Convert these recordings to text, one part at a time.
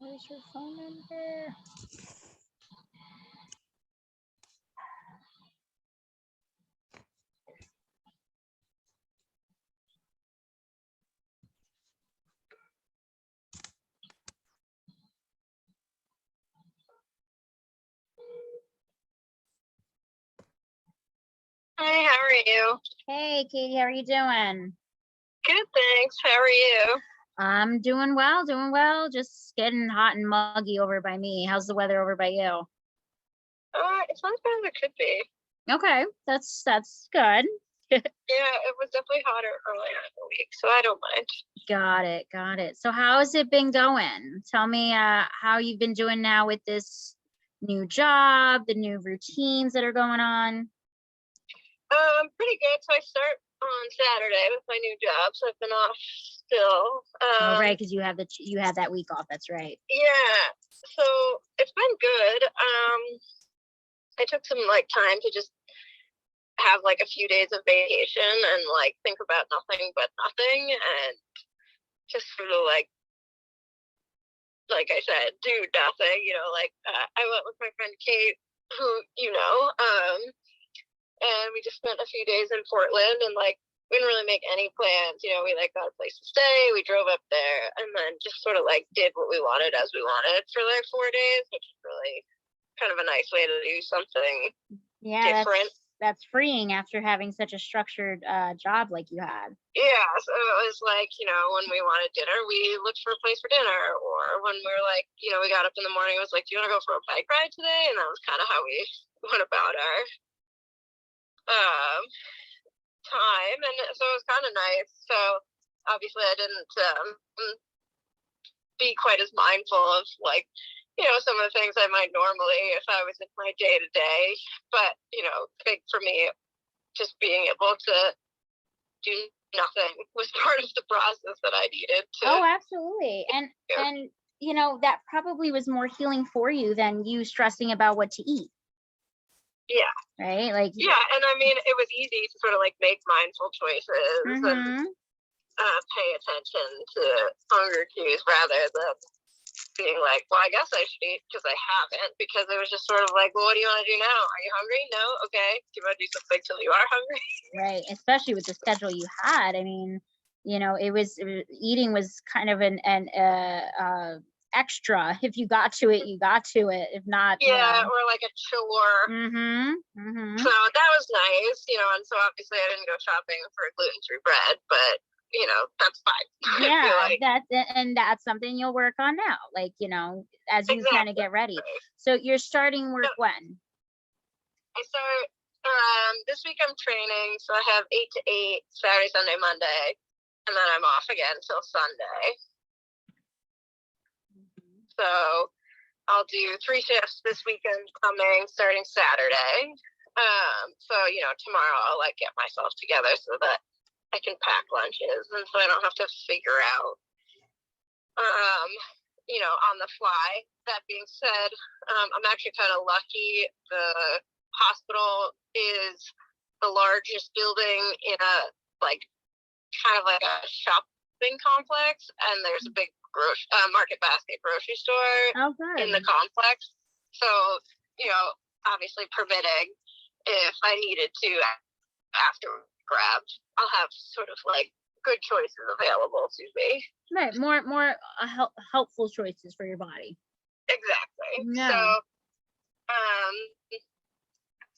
What is your phone number? Hi, how are you? Hey, Katie, how are you doing? Good, thanks. How are you? I'm doing well, Just getting hot and muggy over by me. How's the weather over by you? It's not as bad as it could be. Okay, that's good. Yeah, it was definitely hotter earlier in the week, so I don't mind. Got it. So how has it been going? Tell me how you've been doing now with this new job, the new routines that are going on. Pretty good. So I start on Saturday with my new job, so I've been off still. Oh, right, because you had that week off. That's right. Yeah, so it's been good. I took some time to just have a few days of vacation and think about nothing but nothing, and just sort of like I said, do nothing. I went with my friend Kate, who and we just spent a few days in Portland, and we didn't really make any plans. We got a place to stay. We drove up there, and then just sort of did what we wanted as we wanted for 4 days, which is really kind of a nice way to do something different. That's freeing after having such a structured job like you had. Yeah, so it was when we wanted dinner, we looked for a place for dinner, or when we were we got up in the morning, it was do you want to go for a bike ride today? And that was kind of how we went about our time, and so it was kind of nice. So obviously I didn't be quite as mindful of some of the things I might normally if I was in my day-to-day, but I think for me just being able to do nothing was part of the process that I needed to. Oh, absolutely. And that probably was more healing for you than you stressing about what to eat. Yeah. Right? Yeah, and I mean, it was easy to sort of make mindful choices and pay attention to hunger cues rather than being well, I guess I should eat because I haven't, because it was just sort of well, what do you want to do now? Are you hungry? No? Okay. Do you want to do something till you are hungry? Right. Especially with the schedule you had. I mean, eating was kind of an extra. If you got to it, you got to it. If not, yeah, or a chore. So that was nice, and so obviously I didn't go shopping for gluten-free bread, but that's fine. Yeah, that's something you'll work on now, as you kind of get ready. So you're starting work when? I start this week. I'm training, so I have 8 to 8 Saturday, Sunday, Monday, and then I'm off again till Sunday. So I'll do 3 shifts this weekend coming, starting Saturday. So tomorrow I'll get myself together so that I can pack lunches, and so I don't have to figure out on the fly. That being said, I'm actually kind of lucky. The hospital is the largest building in a kind of a shopping complex, and there's a big Market Basket grocery store in the complex. So obviously permitting, if I needed to after grab, I'll have sort of good choices available to me. Right, more helpful choices for your body. Exactly. No. So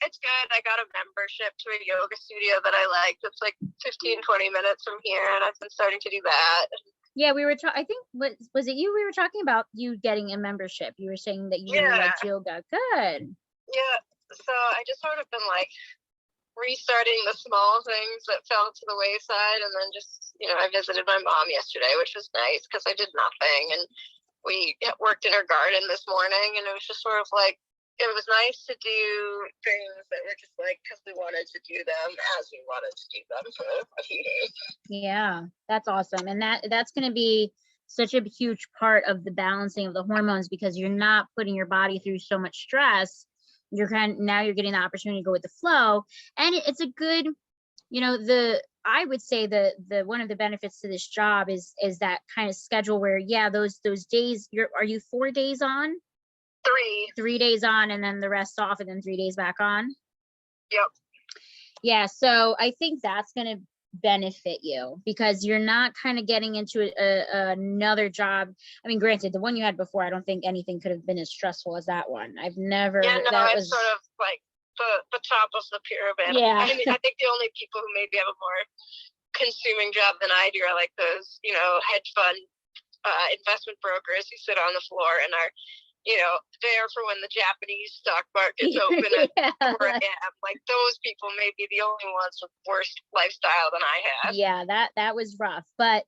it's good. I got a membership to a yoga studio that I like. It's 15-20 minutes from here, and I've been starting to do that. Yeah, we were I think, was it you? We were talking about you getting a membership. You were saying that you liked yoga. Good. Yeah. So I just sort of been restarting the small things that fell to the wayside, and then just I visited my mom yesterday, which was nice because I did nothing, and we worked in her garden this morning, and it was just sort of it was nice to do things that were just because we wanted to do them as we wanted to do them for a few days. Yeah, that's awesome, and that's going to be such a huge part of the balancing of the hormones, because you're not putting your body through so much stress. Now you're getting the opportunity to go with the flow, and it's a good, the I would say the one of the benefits to this job is that kind of schedule where, yeah, those days are you 4 days on? 3 days on and then the rest off and then 3 days back on? Yep. Yeah, so I think that's going to benefit you because you're not kind of getting into another job. I mean, granted, the one you had before, I don't think anything could have been as stressful as that one. I've never, Yeah, no, that it's was sort of like the top of the pyramid. Yeah. I mean, I think the only people who maybe have a more consuming job than I do are like those, hedge fund investment brokers who sit on the floor and are, there for when the Japanese stock market's open at 4 a.m. Like those people may be the only ones with worse lifestyle than I have. Yeah, that was rough, but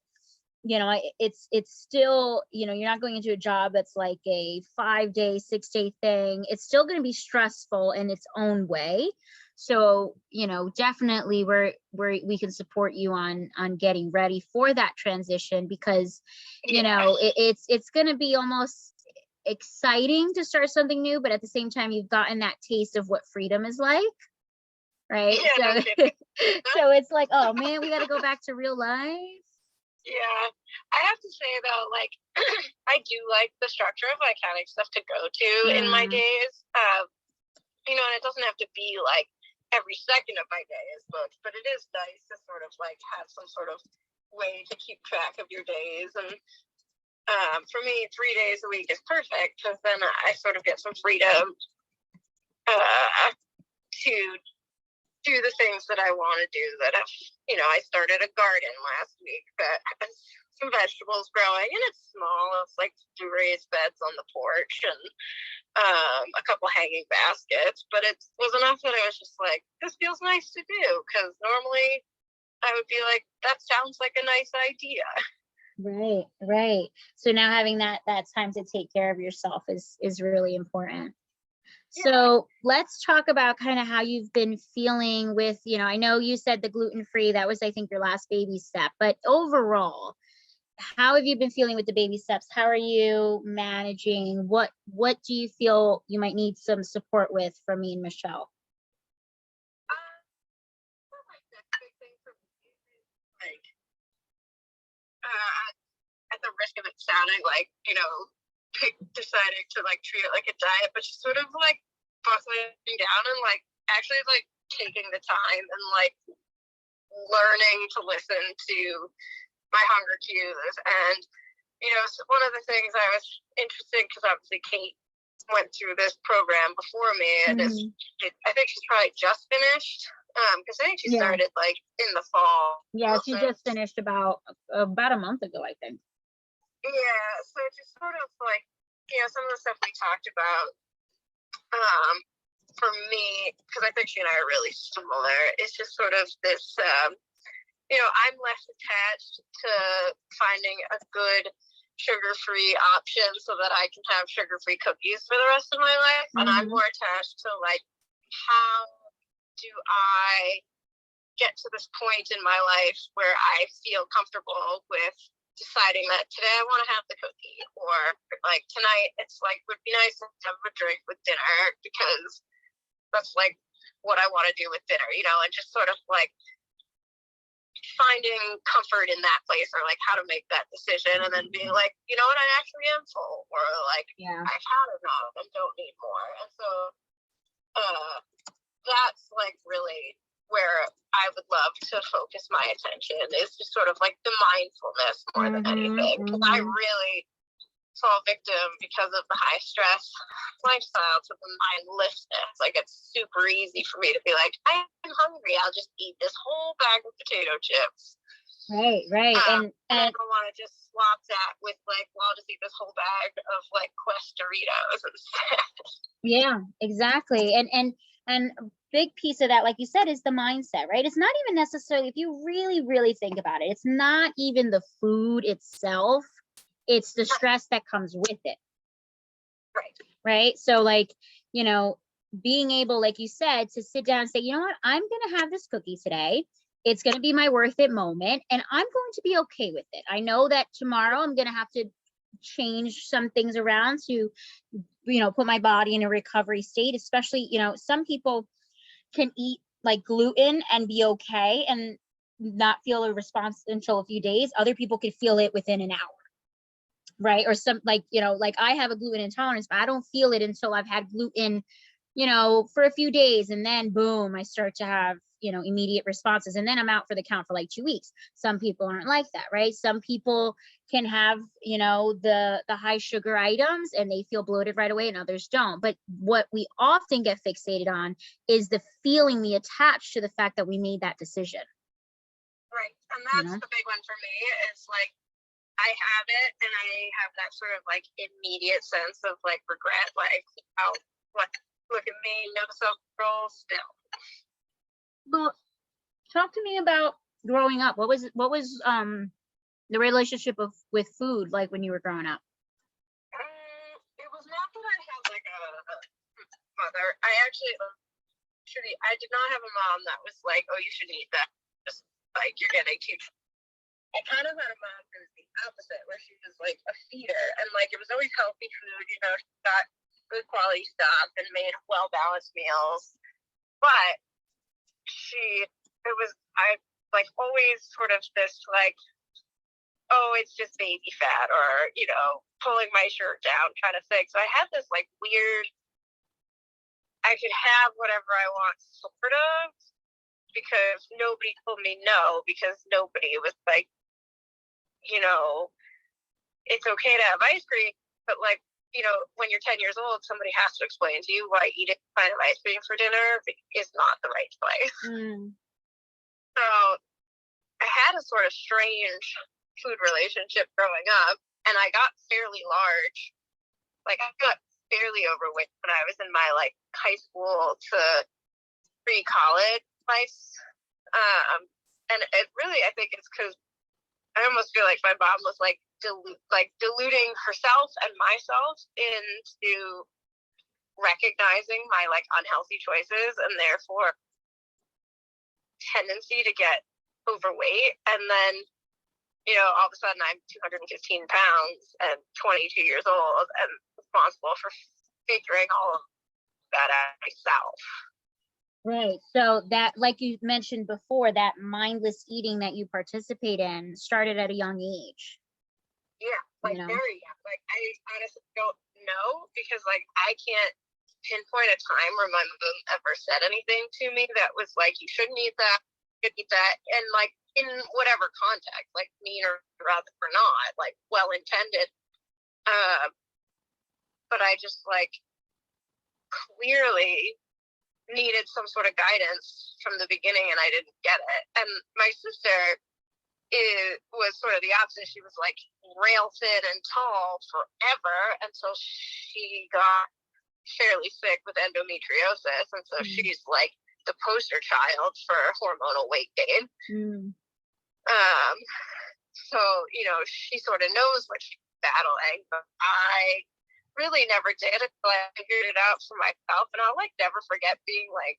it's still, you're not going into a job that's like a 5-day, 6-day thing. It's still going to be stressful in its own way. So, definitely we can support you on getting ready for that transition because, it's going to be almost exciting to start something new, but at the same time, you've gotten that taste of what freedom is like. Right. Yeah, So it's like, oh man, we got to go back to real life. Yeah, I have to say though, like I do like the structure of like having stuff to go to in my days. And it doesn't have to be like every second of my day is booked, but it is nice to sort of like have some sort of way to keep track of your days. And for me, 3 days a week is perfect because then I sort of get some freedom to do the things that I want to do. That I started a garden last week that has some vegetables growing, and it's small. It's like 2 raised beds on the porch and a couple hanging baskets, but it was enough that I was just like, this feels nice to do, because normally I would be like, that sounds like a nice idea. Right. So now having that time to take care of yourself is really important. So let's talk about kind of how you've been feeling with, I know you said the gluten-free, that was, I think, your last baby step, but overall, how have you been feeling with the baby steps? How are you managing? What do you feel you might need some support with from me and Michelle? At the risk of it sounding like, deciding to like treat it like a diet, but just sort of like buckling down and like actually like taking the time and like learning to listen to my hunger cues. And one of the things I was interested, because obviously Kate went through this program before me, and I think she's probably just finished, because I think she started like in the fall. Yeah, she just finished about a month ago, I think. Yeah, so just sort of like, some of the stuff we talked about, for me, because I think she and I are really similar, it's just sort of this, I'm less attached to finding a good sugar-free option so that I can have sugar-free cookies for the rest of my life. And I'm more attached to like, how do I get to this point in my life where I feel comfortable with deciding that today I want to have the cookie, or like tonight it's like would be nice to have a drink with dinner because that's like what I want to do with dinner, and just sort of like finding comfort in that place, or like how to make that decision, and then being like, what, I actually am full, or like I've had enough and don't need more. And so that's like really where I would love to focus my attention, is just sort of like the mindfulness more than anything. Because I really fall victim, because of the high stress lifestyle, to the mindlessness. Like it's super easy for me to be like, I'm hungry, I'll just eat this whole bag of potato chips. Right. And I don't want to just swap that with like, well, I'll just eat this whole bag of like Quest Doritos instead. Yeah, exactly. And a big piece of that, like you said, is the mindset, right? It's not even necessarily, if you really, really think about it, it's not even the food itself, it's the stress that comes with it. Right. So like, being able, like you said, to sit down and say, you know what, I'm going to have this cookie today. It's going to be my worth it moment, and I'm going to be okay with it. I know that tomorrow I'm going to have to change some things around to, put my body in a recovery state, especially, some people can eat like gluten and be okay. And not feel a response until a few days, other people could feel it within an hour. Right. Or some, like, like I have a gluten intolerance, but I don't feel it until I've had gluten, for a few days. And then boom, I start to have, immediate responses. And then I'm out for the count for like 2 weeks. Some people aren't like that, right? Some people can have, the high sugar items and they feel bloated right away and others don't. But what we often get fixated on is the feeling we attach to the fact that we made that decision. Right. And that's the big one for me, is like, I have it, and I have that sort of like immediate sense of like regret, like, oh, look at me, no self-control still. Well, talk to me about growing up. What was the relationship with food like when you were growing up? It was not that I had like a mother. I did not have a mom that was like, oh, you should eat that. Just like, you're getting too. I kind of had a mom who was the opposite, where she was like a feeder, and like it was always healthy food. She got good quality stuff and made well balanced meals. But I like always sort of this like, oh, it's just baby fat, or pulling my shirt down kind of thing. So I had this like weird, I could have whatever I want sort of, because nobody told me no, because nobody was like, it's okay to have ice cream, but like, when you're 10 years old, somebody has to explain to you why eating a pint of ice cream for dinner is not the right place. So I had a sort of strange food relationship growing up, and I got fairly large. Like, I got fairly overweight when I was in my like high school to pre-college life. And it really, I think it's because I almost feel like my mom was like diluting herself and myself into recognizing my like unhealthy choices, and therefore tendency to get overweight. And then, all of a sudden I'm 215 pounds and 22 years old and responsible for figuring all of that out myself. Right. So that, like you mentioned before, that mindless eating that you participate in started at a young age. Yeah, like very young. Like, I honestly don't know, because like I can't pinpoint a time where my mom ever said anything to me that was like, you shouldn't eat that, you should eat that, and like in whatever context, like mean or rather or not, like well intended. But I just like clearly needed some sort of guidance from the beginning, and I didn't get it. And my sister was sort of the opposite. She was like rail thin and tall forever until she got fairly sick with endometriosis, and so she's like the poster child for hormonal weight gain. So she sort of knows what she's battling, but I really never did until I figured it out for myself. And I'll like never forget being like,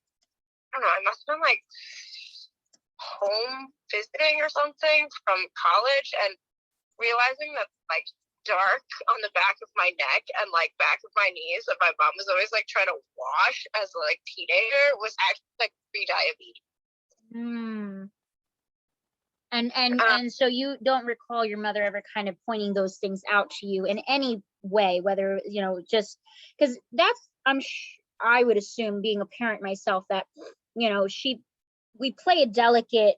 I don't know, I must have been like home visiting or something from college, and realizing that like dark on the back of my neck and like back of my knees that my mom was always like trying to wash as a like teenager was actually like pre-diabetes. And so you don't recall your mother ever kind of pointing those things out to you in any way, whether just because that's I would assume, being a parent myself, that we play a delicate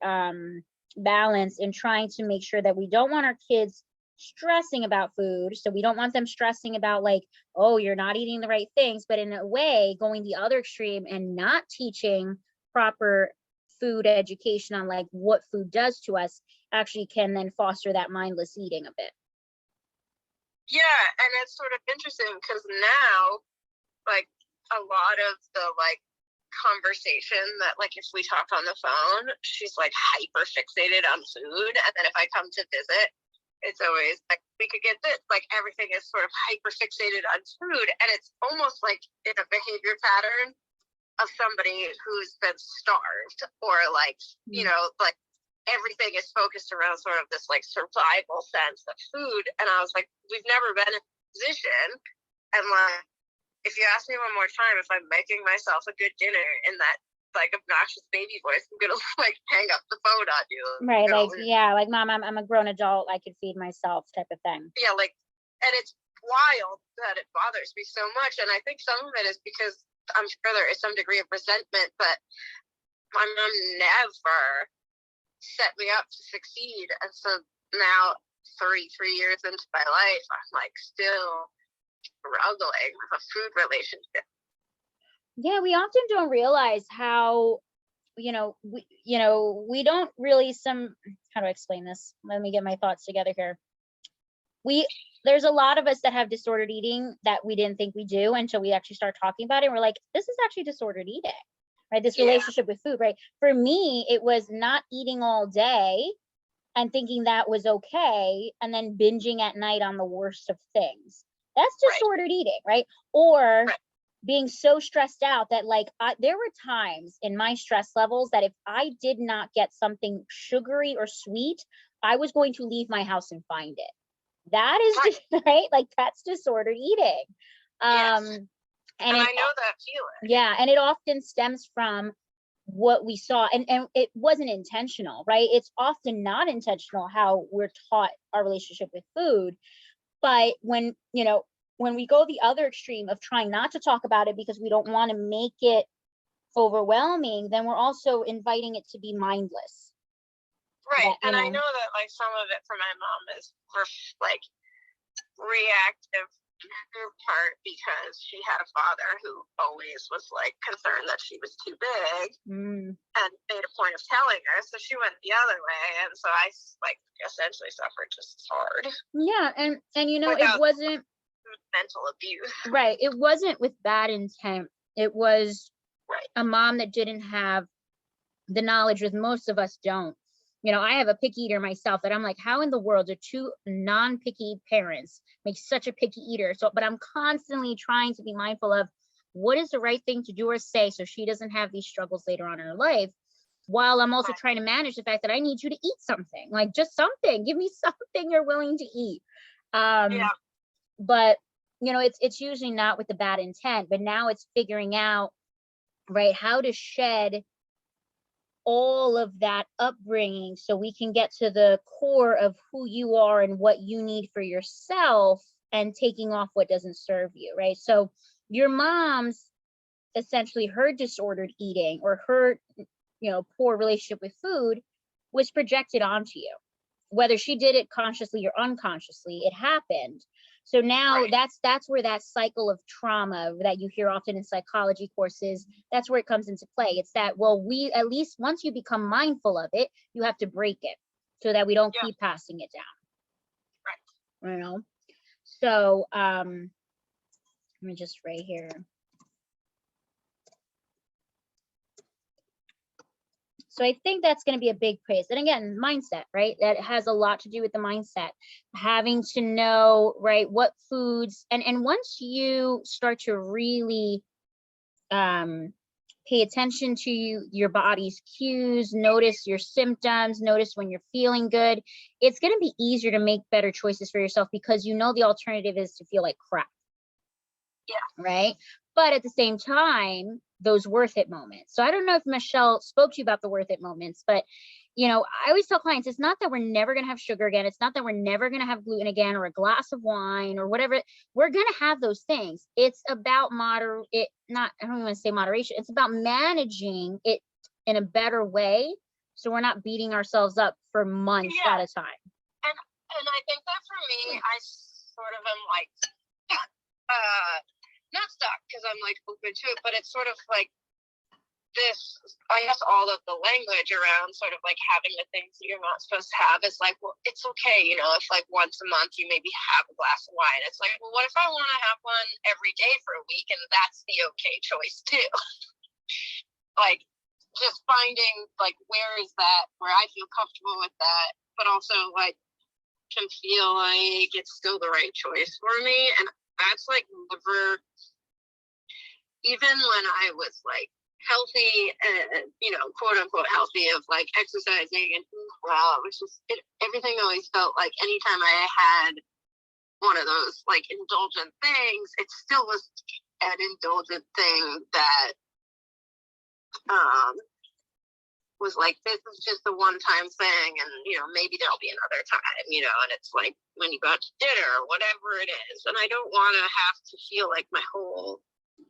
balance in trying to make sure that we don't want our kids stressing about food, so we don't want them stressing about like, oh, you're not eating the right things, but in a way going the other extreme and not teaching proper food education on like what food does to us actually can then foster that mindless eating a bit. Yeah, and it's sort of interesting because now, like, a lot of the like conversation that like if we talk on the phone, she's like hyper fixated on food, and then if I come to visit, it's always like, we could get this. Like, everything is sort of hyper fixated on food, and it's almost like in a behavior pattern of somebody who's been starved, or like like everything is focused around sort of this like survival sense of food. And I was like, we've never been in a position, and like, if you ask me one more time if I'm making myself a good dinner in that like obnoxious baby voice, I'm gonna like hang up the phone on you. Right. You know? Like, yeah, like, Mom, I'm a grown adult. I could feed myself type of thing. Yeah, like, and it's wild that it bothers me so much. And I think some of it is because I'm sure there is some degree of resentment, but my mom never set me up to succeed. And so now, 3 years into my life, I'm like still struggling with a food relationship. Yeah, we often don't realize how, we don't really how do I explain this? Let me get my thoughts together here. There's a lot of us that have disordered eating that we didn't think we do until we actually start talking about it. And we're like, this is actually disordered eating, right? This relationship with food, right? For me, it was not eating all day and thinking that was okay, and then binging at night on the worst of things. That's disordered eating, right? Or being so stressed out that like there were times in my stress levels that if I did not get something sugary or sweet, I was going to leave my house and find it. That is just, right? Like, that's disordered eating. Yes. And I know that feeling. Yeah, and it often stems from what we saw, and it wasn't intentional, right? It's often not intentional how we're taught our relationship with food. But when we go the other extreme of trying not to talk about it because we don't want to make it overwhelming, then we're also inviting it to be mindless. Right. And I know that like some of it for my mom is like reactive part because she had a father who always was like concerned that she was too big and made a point of telling her, so she went the other way, and so I like essentially suffered just as hard. Yeah, and it wasn't mental abuse, right? It wasn't with bad intent. It was a mom that didn't have the knowledge, with most of us don't. I have a picky eater myself that I'm like, how in the world do two non-picky parents make such a picky eater? But I'm constantly trying to be mindful of what is the right thing to do or say so she doesn't have these struggles later on in her life, while I'm also trying to manage the fact that I need you to eat something, like just something. Give me something you're willing to eat. But it's usually not with the bad intent, but now it's figuring out, right, how to shed all of that upbringing so we can get to the core of who you are and what you need for yourself, and taking off what doesn't serve you, right? So your mom's essentially, her disordered eating or her poor relationship with food was projected onto you, whether she did it consciously or unconsciously. It happened. So now that's where that cycle of trauma that you hear often in psychology courses, that's where it comes into play. It's that, well, we, at least once you become mindful of it, you have to break it so that we don't keep passing it down. So let me just right here. So I think that's going to be a big piece. And again, mindset, right? That has a lot to do with the mindset, having to know, right, what foods, and once you start to really pay attention to your body's cues, notice your symptoms, notice when you're feeling good, it's going to be easier to make better choices for yourself, because the alternative is to feel like crap. Yeah. Right. But at the same time, those worth it moments. So I don't know if Michelle spoke to you about the worth it moments, but I always tell clients, it's not that we're never going to have sugar again. It's not that we're never going to have gluten again, or a glass of wine or whatever. We're going to have those things. It's about I don't even want to say moderation. It's about managing it in a better way, so we're not beating ourselves up for months at a time. And I think that for me, I sort of am like, not stuck, because I'm like open to it, but it's sort of like this, I guess all of the language around sort of like having the things that you're not supposed to have is like, well, it's okay, if like once a month you maybe have a glass of wine. It's like, well, what if I want to have one every day for a week, and that's the okay choice too? Like, just finding like, where I feel comfortable with that, but also like can feel like it's still the right choice for me. And that's like never, even when I was like healthy and quote unquote healthy, of like exercising and well, it was just everything always felt like anytime I had one of those like indulgent things, it still was an indulgent thing that was like, this is just a one-time thing, and maybe there'll be another time, and it's like when you go out to dinner or whatever it is, and I don't want to have to feel like my whole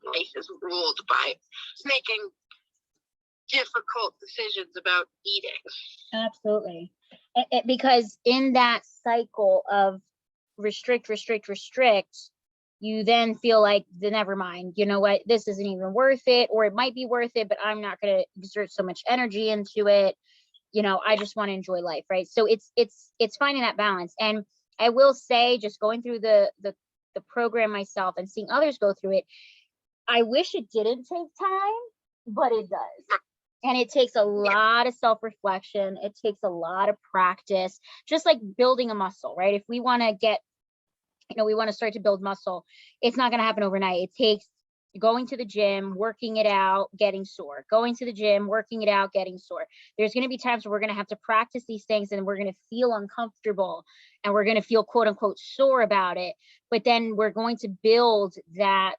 life is ruled by making difficult decisions about eating. Absolutely. Because in that cycle of restrict, you then feel like, never mind, you know what, this isn't even worth it, or it might be worth it, but I'm not going to exert so much energy into it. I just want to enjoy life, right? So it's finding that balance. And I will say, just going through the program myself and seeing others go through it, I wish it didn't take time, but it does. And it takes a lot of self-reflection. It takes a lot of practice, just like building a muscle, right? If we want to get, we want to start to build muscle, it's not going to happen overnight. It takes going to the gym, working it out, getting sore, going to the gym, working it out, getting sore. There's going to be times where we're going to have to practice these things, and we're going to feel uncomfortable, and we're going to feel quote unquote sore about it. But then we're going to build that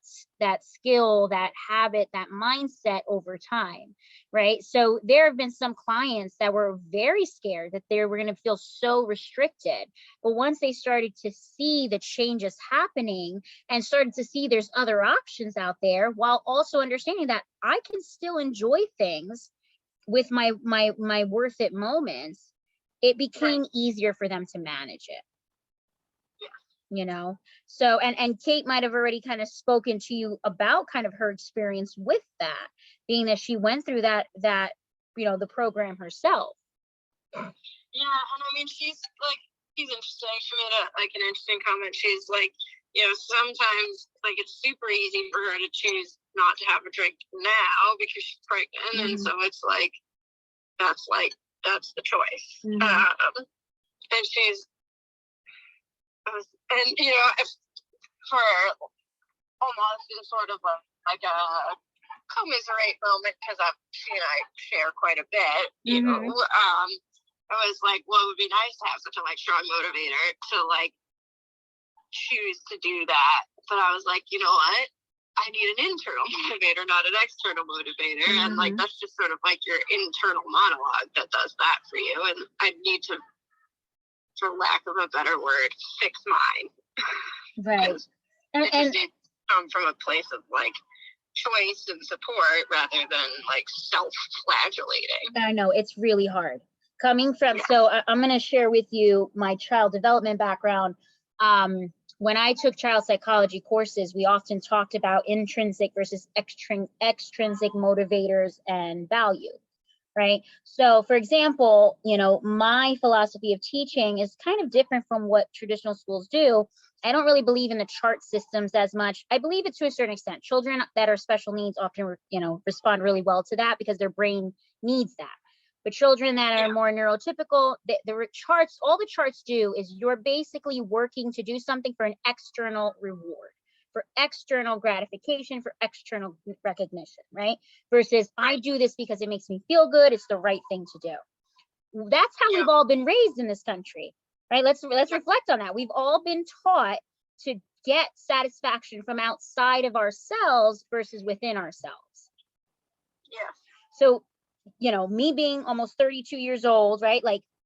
skill, that habit, that mindset over time, right? So there have been some clients that were very scared that they were going to feel so restricted. But once they started to see the changes happening and started to see there's other options out there, while also understanding that I can still enjoy things with my worth it moments, it became easier for them to manage it. So and Kate might have already kind of spoken to you about kind of her experience with that, being that she went through that the program herself. Yeah, and I mean, she's interesting. She made an interesting comment. She's like, sometimes it's super easy for her to choose not to have a drink now because she's pregnant, and so it's like that's the choice. And she's for almost sort of like a commiserate moment, because she and I share quite a bit. I was like, well, it would be nice to have such a strong motivator to choose to do that. But I was like, you know what? I need an internal motivator, not an external motivator. And that's just sort of your internal monologue that does that for you. And I need to, for lack of a better word, fix mine. Right. And it just come from a place of choice and support rather than self-flagellating. I know, it's really hard coming from. So I'm going to share with you my child development background. When I took child psychology courses, we often talked about intrinsic versus extrinsic motivators and value, right? So for example, my philosophy of teaching is kind of different from what traditional schools do. I don't really believe in the chart systems as much. I believe it to a certain extent. Children that are special needs often, respond really well to that because their brain needs that. But children that are more neurotypical, the charts, all the charts do is you're basically working to do something for an external reward, for external gratification, for external recognition, right? Versus I do this because it makes me feel good. It's the right thing to do. That's how we've all been raised in this country, right? Let's reflect on that. We've all been taught to get satisfaction from outside of ourselves versus within ourselves. Yeah. So, me being almost 32 years old, right?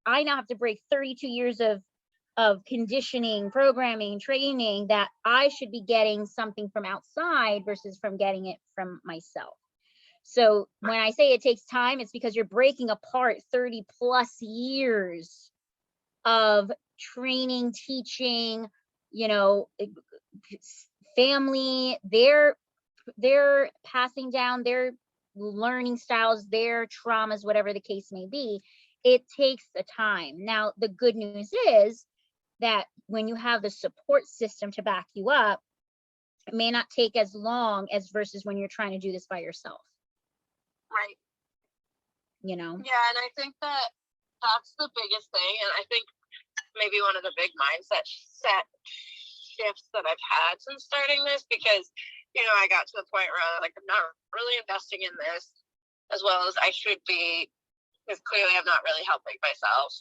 I now have to break 32 years of conditioning, programming, training, that I should be getting something from outside versus from getting it from myself. So when I say it takes time, it's because you're breaking apart 30 plus years of training, teaching, family, they're passing down their learning styles, their traumas, whatever the case may be. It takes the time. Now, the good news is that when you have the support system to back you up, it may not take as long as versus when you're trying to do this by yourself. Right. Yeah, and I think that's the biggest thing. And I think maybe one of the big mindset shifts that I've had since starting this, because I got to the point where I'm not really investing in this as well as I should be, because clearly I'm not really helping myself.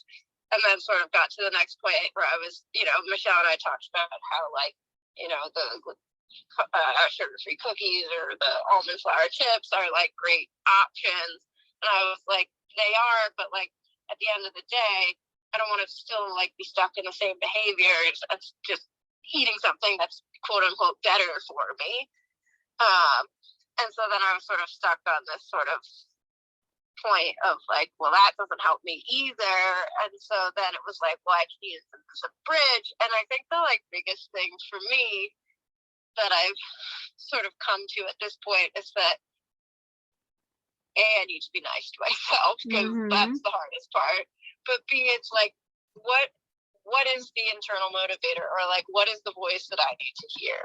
And then sort of got to the next point where I was, Michelle and I talked about how the sugar-free cookies or the almond flour chips are like great options. And I was like, they are, but like at the end of the day, I don't want to still like be stuck in the same behaviors. It's just eating something that's quote unquote better for me. And so then I was sort of stuck on this sort of point of like, well, that doesn't help me either. And so then it was like, well, I can use this as a bridge. And I think the like biggest thing for me that I've sort of come to at this point is that I need to be nice to myself, because that's the hardest part. But B, it's like, what is the internal motivator, or like what is the voice that I need to hear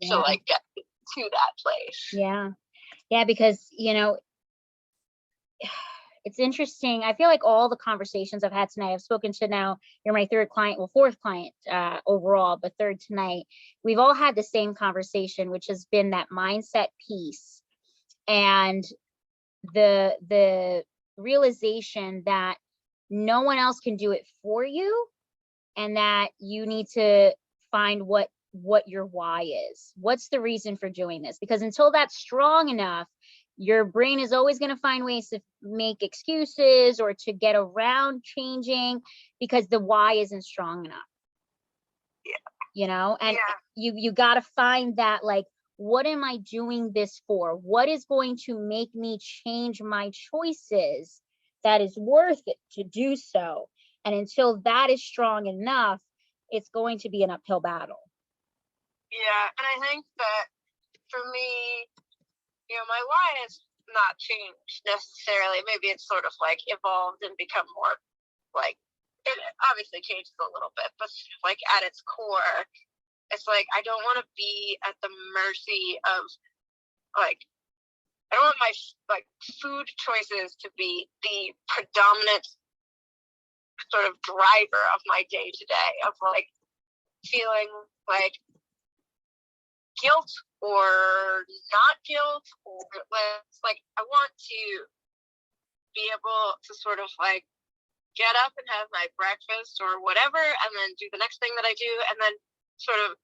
to like get to that place? Yeah, because it's interesting. I feel like all the conversations I've had tonight, I've spoken to, now you're my third client, well, fourth client overall, but third tonight. We've all had the same conversation, which has been that mindset piece and the realization that no one else can do it for you, and that you need to find what your why is. What's the reason for doing this? Because until that's strong enough, your brain is always going to find ways to make excuses or to get around changing, because the why isn't strong enough. And you got to find that, like, what am I doing this for? What is going to make me change my choices that is worth it to do so? And until that is strong enough, it's going to be an uphill battle. Yeah, and I think that for me, my why has not changed necessarily. Maybe it's sort of like evolved and become more like, it obviously changes a little bit, but like at its core, it's like, I don't want to be at the mercy of like, I don't want my like food choices to be the predominant sort of driver of my day to day, of like feeling like guilt or not guilt, or like I want to be able to sort of like get up and have my breakfast or whatever, and then do the next thing that I do, and then sort of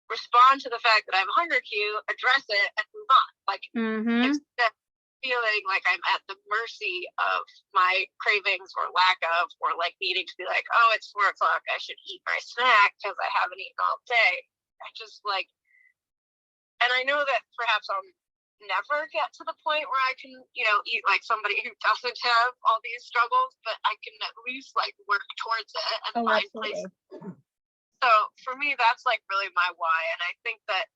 respond to the fact that I have a hunger cue, address it, and move on. Like, instead of feeling like I'm at the mercy of my cravings or lack of, or like needing to be like, oh, it's 4 o'clock, I should eat my snack because I haven't eaten all day. I just like, and I know that perhaps I'll never get to the point where I can, eat like somebody who doesn't have all these struggles, but I can at least like work towards it and find places. So for me, that's like really my why. And I think that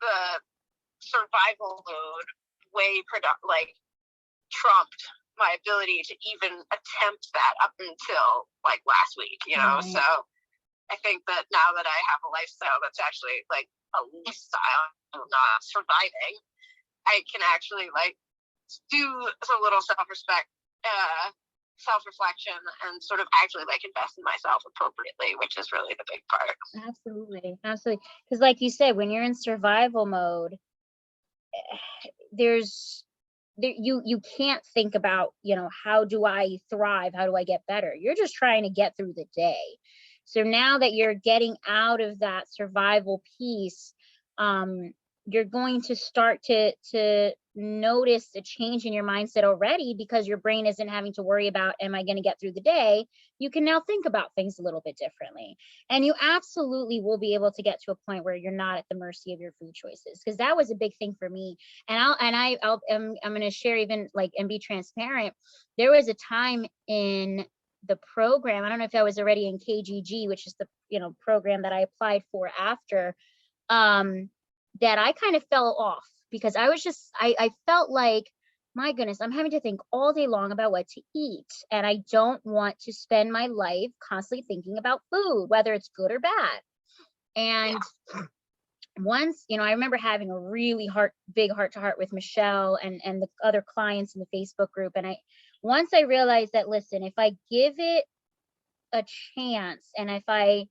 the survival mode way trumped my ability to even attempt that up until like last week, So I think that now that I have a lifestyle that's actually like a lifestyle, not surviving, I can actually like do a little self-reflection and sort of actually like invest in myself appropriately, which is really the big part. Absolutely. Because like you said, when you're in survival mode, you can't think about, how do I thrive? How do I get better? You're just trying to get through the day. So now that you're getting out of that survival piece, you're going to start to notice a change in your mindset already, because your brain isn't having to worry about, am I going to get through the day? You can now think about things a little bit differently. And you absolutely will be able to get to a point where you're not at the mercy of your food choices, because that was a big thing for me. And I'm going to share, even like, and be transparent. There was a time in the program, I don't know if I was already in KGG, which is the program that I applied for after, that I kind of fell off, because I was just, I felt like, my goodness, I'm having to think all day long about what to eat. And I don't want to spend my life constantly thinking about food, whether it's good or bad. And once, I remember having a really big heart-to-heart with Michelle and the other clients in the Facebook group. And once I realized that, listen, if I give it a chance, and if I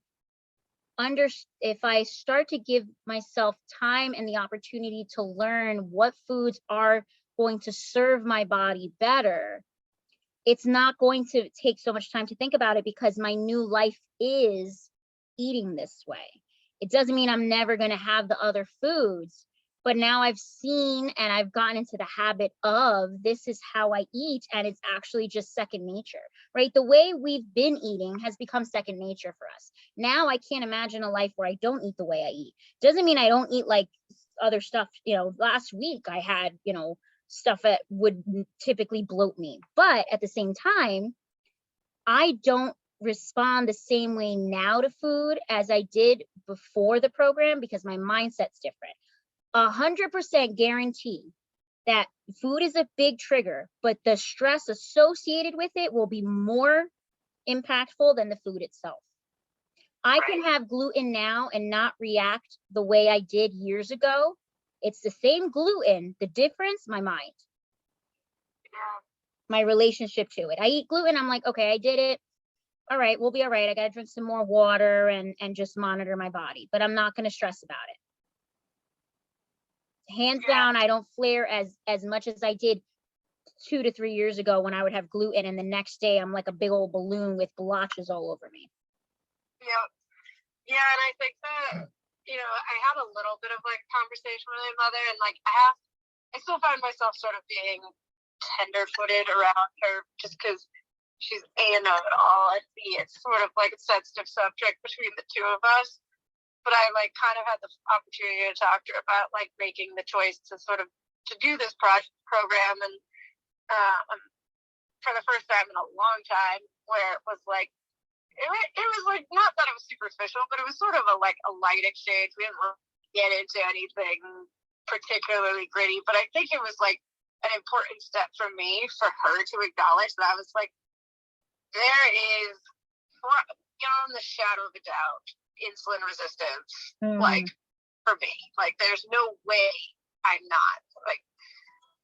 start to give myself time and the opportunity to learn what foods are going to serve my body better, it's not going to take so much time to think about it, because my new life is eating this way. It doesn't mean I'm never going to have the other foods, but now I've seen and I've gotten into the habit of this is how I eat, and it's actually just second nature, right? The way we've been eating has become second nature for us. Now I can't imagine a life where I don't eat the way I eat. Doesn't mean I don't eat like other stuff. Last week I had, stuff that would typically bloat me, but at the same time, I don't respond the same way now to food as I did before the program because my mindset's different. 100% guarantee that food is a big trigger, but the stress associated with it will be more impactful than the food itself. I can have gluten now and not react the way I did years ago. It's the same gluten. The difference, my mind, my relationship to it. I eat gluten. I'm like, okay, I did it. All right, we'll be all right. I got to drink some more water and just monitor my body, but I'm not going to stress about it. Hands down, I don't flare as much as I did 2 to 3 years ago when I would have gluten and the next day I'm like a big old balloon with blotches all over me. Yeah, and I think that, I had a little bit of like conversation with my mother, and like I still find myself sort of being tender-footed around her just because she's A, and know-it-all, and B, it's sort of like a sensitive subject between the two of us. But I like kind of had the opportunity to talk to her about like making the choice to sort of to do this program, and for the first time in a long time, where it was like it was like not that it was superficial, but it was sort of a light exchange. We didn't really get into anything particularly gritty, but I think it was like an important step for me for her to acknowledge that I was like, there is beyond the shadow of a doubt insulin resistance, like for me, like there's no way I'm not, like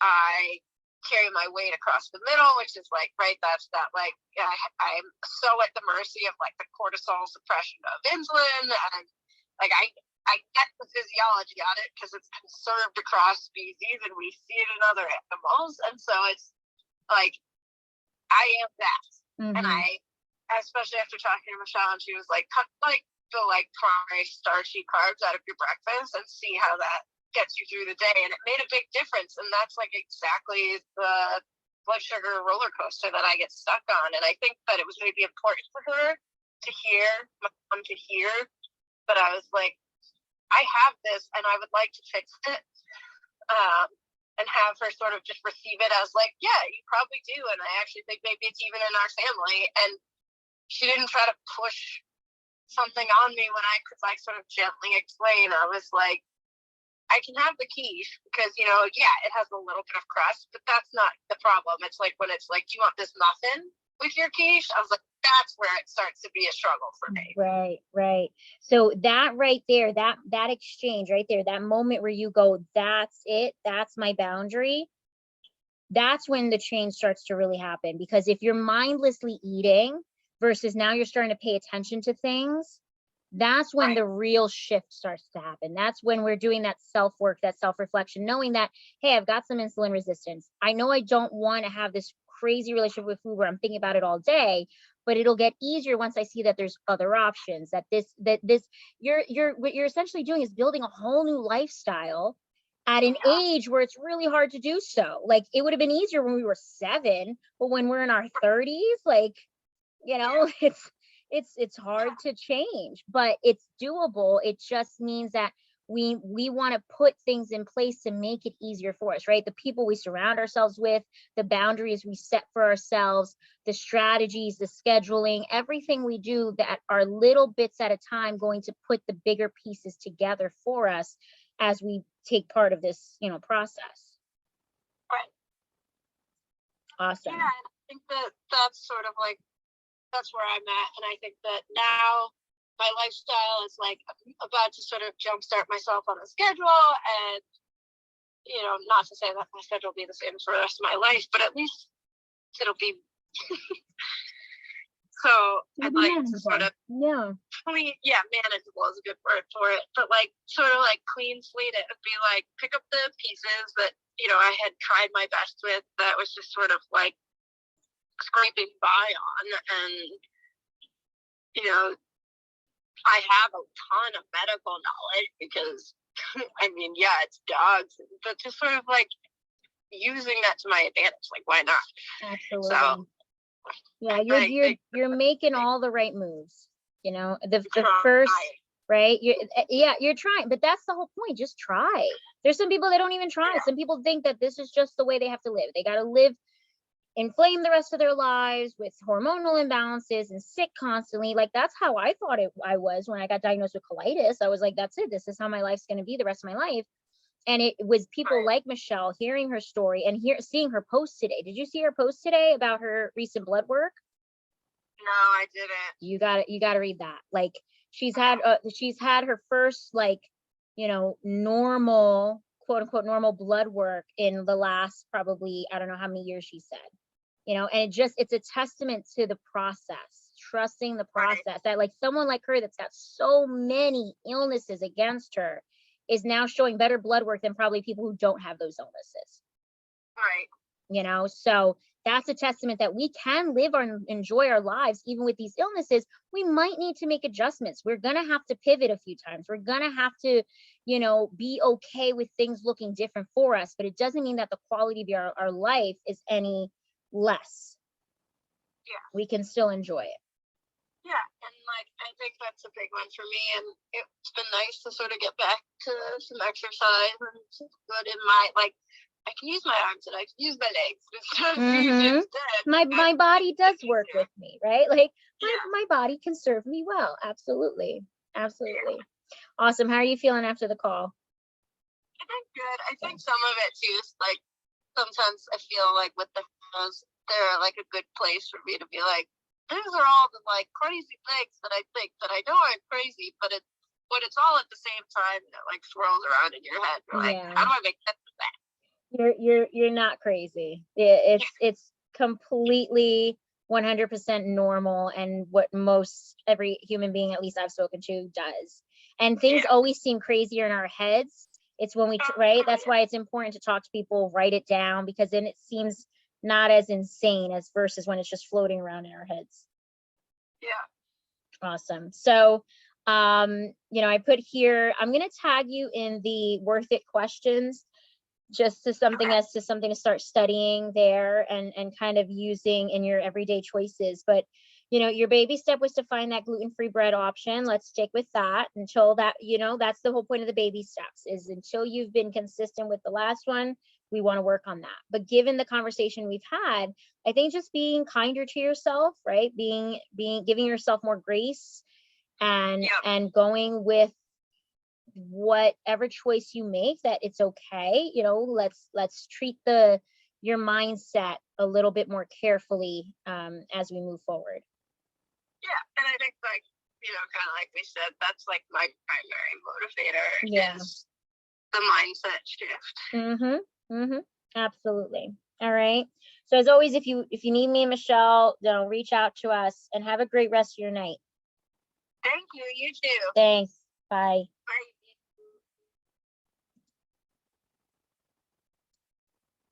I carry my weight across the middle, which is like, right, that's that, like I'm so at the mercy of like the cortisol suppression of insulin, and like I get the physiology on it because it's conserved across species and we see it in other animals, and so it's like I am that. And I, especially after talking to Michelle, and she was like, cut like the primary starchy carbs out of your breakfast and see how that gets you through the day, and it made a big difference. And that's like exactly the blood sugar roller coaster that I get stuck on. And I think that it was maybe important for her to hear, my mom to hear, but I was like, I have this and I would like to fix it, and have her sort of just receive it as like, yeah, you probably do, and I actually think maybe it's even in our family. And she didn't try to push something on me when I could like sort of gently explain. I was like, I can have the quiche because, yeah, it has a little bit of crust, but that's not the problem. It's like when it's like, do you want this muffin with your quiche? I was like, that's where it starts to be a struggle for me. Right. So that right there, that exchange right there, that moment where you go, that's it, that's my boundary. That's when the change starts to really happen. Because if you're mindlessly eating versus now you're starting to pay attention to things, that's when the real shift starts to happen. That's when we're doing that self-work, that self-reflection, knowing that, hey, I've got some insulin resistance. I know I don't want to have this crazy relationship with food where I'm thinking about it all day, but it'll get easier once I see that there's other options, that what you're essentially doing is building a whole new lifestyle at an age where it's really hard to do so. Like it would have been easier when we were 7, but when we're in our 30s, like, it's hard to change, but it's doable. It just means that we want to put things in place to make it easier for us, right? The people we surround ourselves with, the boundaries we set for ourselves, the strategies, the scheduling, everything we do that are little bits at a time going to put the bigger pieces together for us as we take part of this, process. Right. Awesome. Yeah, I think that's sort of like, that's where I'm at. And I think that now my lifestyle is like, I'm about to sort of jumpstart myself on a schedule, and, not to say that my schedule will be the same for the rest of my life, but at least it'll be, so I'd like to sort of, manageable is a good word for it, but like sort of like clean slate it and be like, pick up the pieces that, I had tried my best with that was just sort of like scraping by on, and I have a ton of medical knowledge because, I mean, yeah, it's dogs, but just sort of like using that to my advantage. Like, why not? Absolutely. So, yeah, you're making all the right moves. You know, the first, right? You're trying, but that's the whole point. Just try. There's some people that don't even try. Some people think that this is just the way they have to live. They got to live inflamed the rest of their lives with hormonal imbalances and sick constantly. Like, that's how I thought I was when I got diagnosed with colitis. I was like, that's it. This is how my life's going to be the rest of my life. And it was people like Michelle hearing her story and seeing her post today. Did you see her post today about her recent blood work? No, I didn't. You got to read that. Like, she's had her first, like, you know, normal, quote unquote, normal blood work in the last, probably, I don't know how many years she said, you know, and it's a testament to the process, trusting the process, that like someone like her that's got so many illnesses against her is now showing better blood work than probably people who don't have those illnesses. Right. You know, so that's a testament that we can live and enjoy our lives even with these illnesses. We might need to make adjustments. We're going to have to pivot a few times. We're going to have to, you know, be okay with things looking different for us, but it doesn't mean that the quality of our life is any less. Yeah. We can still enjoy it. Yeah, and like I think that's a big one for me, and it's been nice to sort of get back to some exercise and good in my, like, I can use my arms and I can use my legs instead. My body does work with me, right? Like my body can serve me well. Absolutely. Awesome. How are you feeling after the call? I think good. I think some of it too is like, sometimes I feel like with the hormones, they're like a good place for me to be like, these are all the like crazy things that I think that I know aren't crazy, but it's all at the same time that like swirls around in your head. You're like, how do I make sense of that? You're not crazy. It's completely 100% normal, and what most every human being, at least I've spoken to, does. And things always seem crazier in our heads. It's when we right. That's why it's important to talk to people, write it down, because then it seems not as insane as versus when it's just floating around in our heads. Yeah. Awesome. So, you know, I put here, I'm going to tag you in the worth it questions, just to something to start studying there and kind of using in your everyday choices. But, you know, your baby step was to find that gluten-free bread option. Let's stick with that until that, you know, that's the whole point of the baby steps, is until you've been consistent with the last one, we want to work on that. But given the conversation we've had, I think just being kinder to yourself, right? Giving yourself more grace and going with whatever choice you make, that it's okay. You know, let's treat your mindset a little bit more carefully as we move forward. Yeah, and I think, like, you know, kind of like we said, that's like my primary motivator is the mindset shift. Absolutely. All right. So as always, if you need me and Michelle, then reach out to us, and have a great rest of your night. Thank you. You too. Thanks. Bye. Bye.